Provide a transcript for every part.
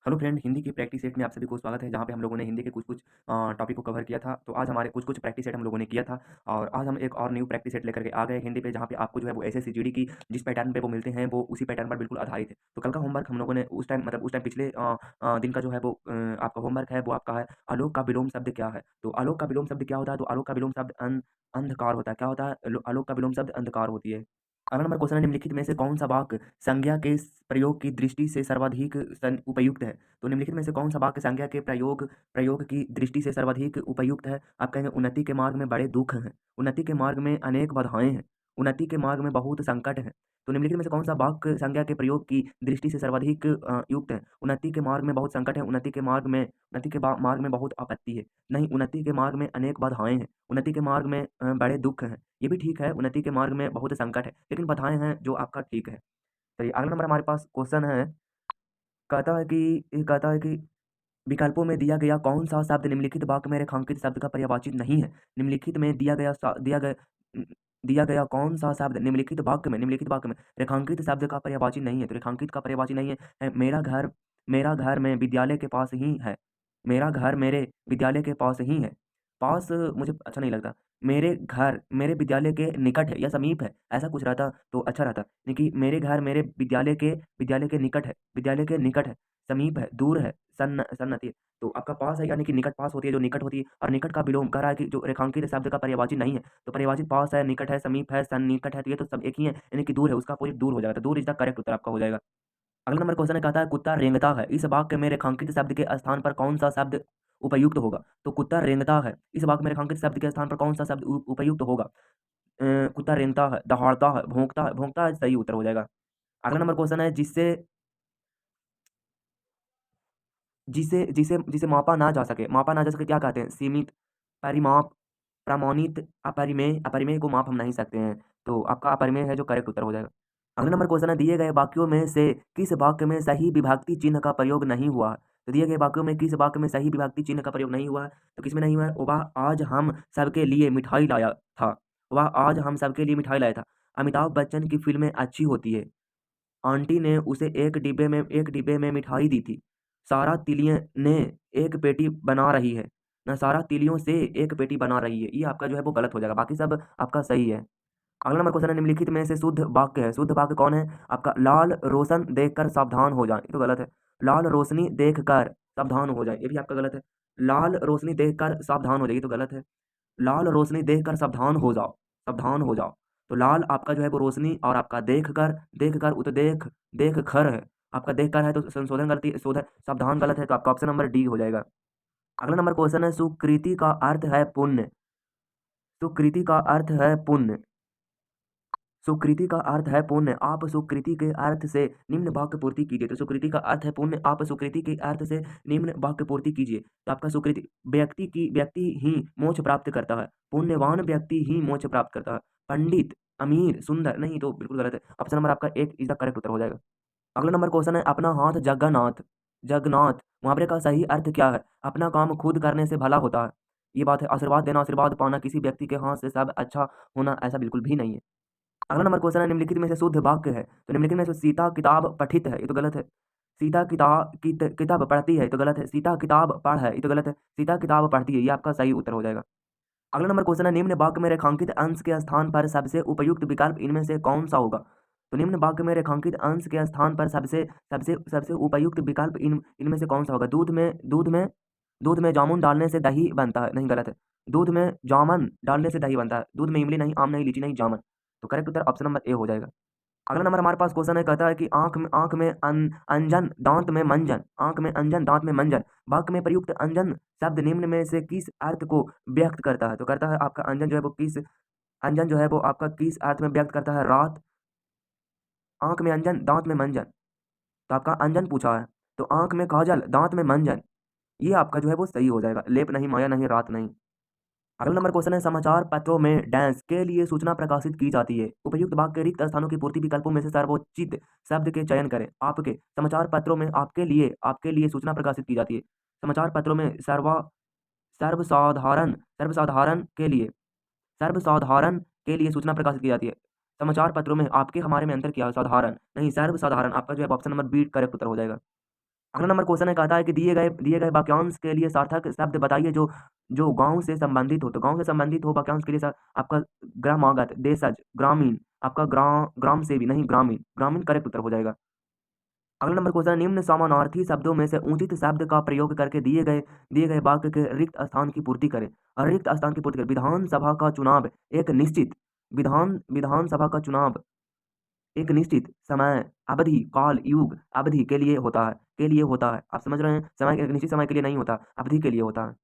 Hello friend, Hindi की practice set में आप सभी को स्वागत है, जहाँ पे हम लोगों ने हिंदी के कुछ-कुछ टॉपिक को कवर किया था। तो आज हमारे कुछ-कुछ प्रैक्टिस सेट हम लोगों ने किया था और आज हम एक और न्यू प्रैक्टिस सेट लेकर के आ गए हिंदी पे, जहाँ पे आपको जो है वो एसएससीजीडी की जिस पैटर्न पे वो मिलते हैं, वो उसी पैटर्न पर बिल्कुल आधारित है। तो कल का होमवर्क हम लोगों ने उस टाइम पिछले दिन का जो है वो आपका होमवर्क है, वो आपका है आलोक का विलोम शब्द क्या है? तो आलोक का विलोम शब्द क्या होता है? तो आलोक का विलोम शब्द अंधकार होता है। क्या होता है? आलोक का विलोम शब्द अंधकार होती है। अगला नंबर क्वेश्चन है, निम्नलिखित में से कौन-सा वाक्य संज्ञा के प्रयोग की दृष्टि से सर्वाधिक उपयुक्त है? तो निम्नलिखित में से कौन-सा वाक्य संज्ञा के प्रयोग प्रयोग की दृष्टि से सर्वाधिक उपयुक्त है? आप कहेंगे उन्नति के मार्ग में बड़े दुःख हैं, उन्नति के मार्ग में अनेक बाधाएँ हैं, उन्नति के मार्ग में बहुत संकट हैं। तो निम्नलिखित में से कौन-सा वाक्य संज्ञा के प्रयोग की दृष्टि से सर्वाधिक युक्त है? उन्नति के मार्ग में बहुत संकट है, उन्नति के मार्ग में बहुत आपत्ति है। नहीं, उन्नति के मार्ग में अनेक बाधाएँ हैं, उन्नति के मार्ग में बड़े दुःख हैं। ये भी ठीक है, उन्नति के मार्ग में बहुत संकट है, लेकिन बाधाएँ हैं जो आपका ठीक है। चलिए अगला नंबर हमारे पास क्वेश्चन है, कहता है कि विकल्पों में दिया गया कौन-सा शब्द निम्नलिखित वाक्य में रेखांकित शब्द का पर्यायवाची नहीं है? निम्नलिखित में दिया गया कौन-सा शब्द निम्नलिखित वाक्य में रेखांकित शब्द का पर्यायवाची नहीं है? तो रेखांकित का पर्यायवाची नहीं है, मेरा घर में विद्यालय के पास ही है। मेरा घर मेरे विद्यालय के पास ही है। पास मुझे अच्छा नहीं लगता। मेरे घर मेरे विद्यालय के निकट है या समीप है, ऐसा कुछ रहता तो अच्छा रहता। देखिए मेरे घर मेरे विद्यालय के निकट है, समीप है, दूर है, सन्नति है। तो आपका पास है यानी कि निकट पास होती है, जो निकट होती है और निकट का विलोम कह रहा है कि जो रेखांकित शब्द का पर्यायवाची नहीं है, तो पर्यायवाची पास है, निकट है, समीप है, सन्निकट है, तो ये तो सब एक ही है, यानी कि दूर है, उसका अपोजिट दूर हो जाएगा। तो दूर इज़ द करेक्ट उत्तर आपका हो जाएगा। अगला नंबर क्वेश्चन है, कहता है कुत्ता रेंगता है। इस वाक्य में रेखांकित शब्द के स्थान पर कौन-सा शब्द उपयुक्त होगा? तो कुत्ता रेंगता है, इस वाक्य में रेखांकित शब्द के स्थान पर कौन-सा शब्द उपयुक्त होगा? कुत्ता रेंगता है, दहाड़ता है, भौंकता है सही उत्तर हो जाएगा। अगला नंबर क्वेश्चन है, जिससे जिसे जिसे जिसे मापा ना जा सके क्या कहते हैं? सीमित, परिमाप, प्रमाणित, अपरिमेय। अपरिमेय को माप हम नहीं सकते हैं, तो आपका अपरिमेय है जो करेक्ट उत्तर हो जाएगा। अगला नंबर क्वेश्चन है, दिए गए वाक्यों में से किस वाक्य में सही विभक्ति चिन्ह का प्रयोग नहीं हुआ है? तो दिए गए वाक्यों में किस वाक्य में सही विभक्ति चिन्ह का प्रयोग नहीं हुआ है? तो किसमें नहीं हुआ है? वह आज हम सबके लिए मिठाई लाया था। वह आज हम सबके लिए मिठाई लाया था। अमिताभ बच्चन की फ़िल्में अच्छी होती है। आंटी ने उसे एक डिब्बे में मिठाई दी थी। सारा तिलियों ने एक पेटी बना रही है। ना सारा तिलियों से एक पेटी बना रही है। ये आपका जो है वो गलत हो जाएगा, बाकी सब आपका सही है। अगला नंबर क्वेश्चन है, निम्नलिखित में से शुद्ध वाक्य है। शुद्ध वाक्य कौन है? आपका लाल रोशन देखकर सावधान हो जाएँ, ये तो गलत है। लाल रोशनी देखकर सावधान हो जाएँ, ये भी आपका गलत है। लाल रोशनी देखकर सावधान हो जाए, ये तो गलत है। लाल रोशनी देखकर सावधान हो जाओ। तो लाल आपका जो है वो रोशनी और आपका देखकर वो तो देख खर है। आपका देखकर है तो संशोधन गलती शोधन सावधान गलत है, तो आपका ऑप्शन नंबर डी हो जाएगा। अगला नंबर क्वेश्चन है, सुकृति का अर्थ है पुण्य। सुकृति का अर्थ है पुण्य। सुकृति का अर्थ है पुण्य। आप सुकृति के अर्थ से निम्न वाक्य पूर्ति कीजिए। तो सुकृति का अर्थ है पुण्य, आप सुकृति के अर्थ से निम्न वाक्य पूर्ति कीजिए। तो आपका सुकृति व्यक्ति ही मोक्ष प्राप्त करता है। पुण्यवान व्यक्ति ही मोक्ष प्राप्त करता है। पंडित, अमीर, सुंदर नहीं, तो बिल्कुल गलत है। ऑप्शन नंबर आपका एक इज द करेक्ट उत्तर हो जाएगा। अगला नंबर क्वेश्चन है, अपना हाथ जगन्नाथ। जगन्नाथ मुहावरे का सही अर्थ क्या है? अपना काम खुद करने से भला होता है। ये बात है। आशीर्वाद देना, आशीर्वाद पाना, किसी व्यक्ति के हाथ से सब अच्छा होना, ऐसा बिल्कुल भी नहीं है। अगला नंबर क्वेश्चन है, निम्नलिखित में से शुद्ध वाक्य है। तो निम्नलिखित में से सीता किताब पठित है, ये तो गलत है। सीता किताब पढ़ती है, ये तो गलत है। सीता किताब पढ़ है, ये तो गलत है। सीता किताब पढ़ती है, ये आपका सही उत्तर हो जाएगा। अगला नंबर क्वेश्चन है, निम्न वाक्य में रेखांकित अंश के स्थान पर सबसे उपयुक्त विकल्प इनमें से कौन सा होगा? तो निम्न वाक्य में रेखांकित अंश के स्थान पर सबसे सबसे सबसे उपयुक्त विकल्प इनमें से कौन सा होगा? दूध में जामुन डालने से दही बनता है, नहीं गलत है। दूध में जामुन डालने से दही बनता है। दूध में इमली नहीं, आम नहीं, लीची नहीं, जामुन। तो correct Uttar option number A हो जाएगा। अगला नंबर हमारे पास क्वेश्चन है, कहता है कि आंख में अंजन दांत में मंजन वाक्य में प्रयुक्त अंजन शब्द निम्न में से किस अर्थ को व्यक्त करता है? तो करता है आपका अंजन जो है वो आपका किस अर्थ में व्यक्त करता है? रात, आंख में अंजन दांत में मंजन। तो आपका अंजन पूछा है, तो आंख में काजल दांत में मंजन, ये आपका जो है वो सही हो जाएगा। लेप नहीं, माया नहीं, रात नहीं। अगला नंबर क्वेश्चन है, समाचार पत्रों में डैश के लिए सूचना प्रकाशित की जाती है। उपयुक्त वाक्य के रिक्त स्थानों की पूर्ति विकल्पों में से सर्वोचित शब्द के चयन करें। आपके समाचार पत्रों में आपके लिए सूचना प्रकाशित की जाती है। समाचार पत्रों में सर्वसाधारण सर्वसाधारण के लिए सूचना प्रकाशित की जाती है। समाचार पत्रों में आपके हमारे में अंतर क्या है? साधारण नहीं, सर्वसाधारण। आपका जो है ऑप्शन नंबर बी करेक्ट उत्तर हो जाएगा। अगला नंबर क्वेश्चन है, कहता है कि दिए गए वाक्यांश के लिए सार्थक शब्द बताइए जो जो गाँव से संबंधित हो। तो गाँव से संबंधित हो वाक्यांश के लिए आपका ग्रामागत, देशज, ग्रामीण, आपका ग्राम से भी नहीं, ग्रामीण, ग्रामीण करेक्ट उत्तर हो जाएगा। अगला नंबर क्वेश्चन है, निम्न समानार्थी शब्दों में से उचित शब्द का प्रयोग करके दिए गए वाक्य के रिक्त स्थान की पूर्ति करें। और रिक्त स्थान की पूर्ति करें। विधानसभा का चुनाव एक निश्चित विधानसभा का चुनाव एक निश्चित समय, अवधि, काल, युग, अवधि के लिए होता है। आप समझ रहे हैं, समय एक निश्चित समय के लिए नहीं होता, अवधि के लिए होता है।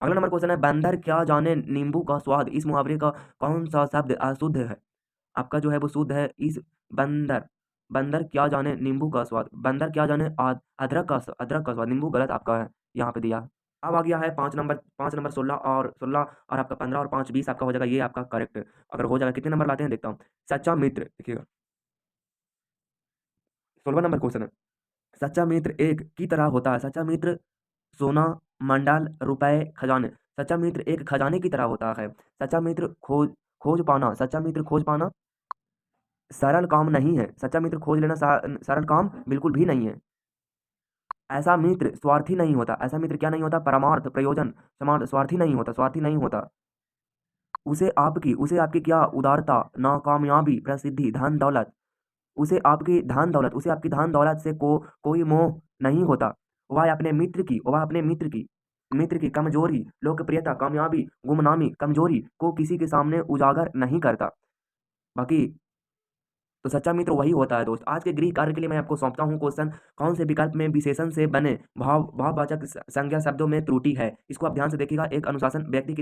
अगला नंबर क्वेश्चन है, बंदर क्या जाने नींबू का स्वाद। इस मुहावरे का कौन सा शब्द अशुद्ध है। आपका जो है वो शुद्ध है। इस बंदर बंदर क्या जाने नींबू का स्वाद, बंदर क्या जाने अदरक का स्वाद, नींबू गलत आपका है, यहाँ पे दिया। अब आ गया है 5 नंबर 16 और आपका 15 और 5 20 आपका हो जाएगा, ये आपका करेक्ट अगर हो जाएगा। कितने नंबर लाते हैं देखता हूँ। सच्चा मित्र, देखिएगा 16 नंबर क्वेश्चन है, सच्चा मित्र एक की तरह होता है। सच्चा मित्र सोना, मंडल, रुपए, खजाने। सच्चा मित्र एक खजाने की तरह होता है। सच्चा मित्र खोज खोज पाना सच्चा मित्र खोज पाना सरल काम नहीं है। सच्चा मित्र खोज लेना सरल काम बिल्कुल भी नहीं है। ऐसा मित्र स्वार्थी नहीं होता। ऐसा मित्र क्या नहीं होता, परमार्थ, प्रयोजन, समार्थ, स्वार्थी नहीं होता। उसे आपकी क्या उदारता, नाकामयाबी, प्रसिद्धि, धन दौलत, उसे आपकी धन दौलत से कोई मोह नहीं होता। वह अपने मित्र की कमजोरी, लोकप्रियता, कामयाबी, गुमनामी, कमजोरी को किसी के सामने उजागर नहीं करता। बाकी तो सच्चा मित्र वही होता है दोस्त। आज के गृह कार्य के लिए मैं आपको सौंपता हूँ क्वेश्चन, कौन से विकल्प में विशेषण से बने भाववाचक संज्ञा शब्दों में त्रुटि है। इसको आप ध्यान से देखिएगा। एक अनुशासन व्यक्ति की तरह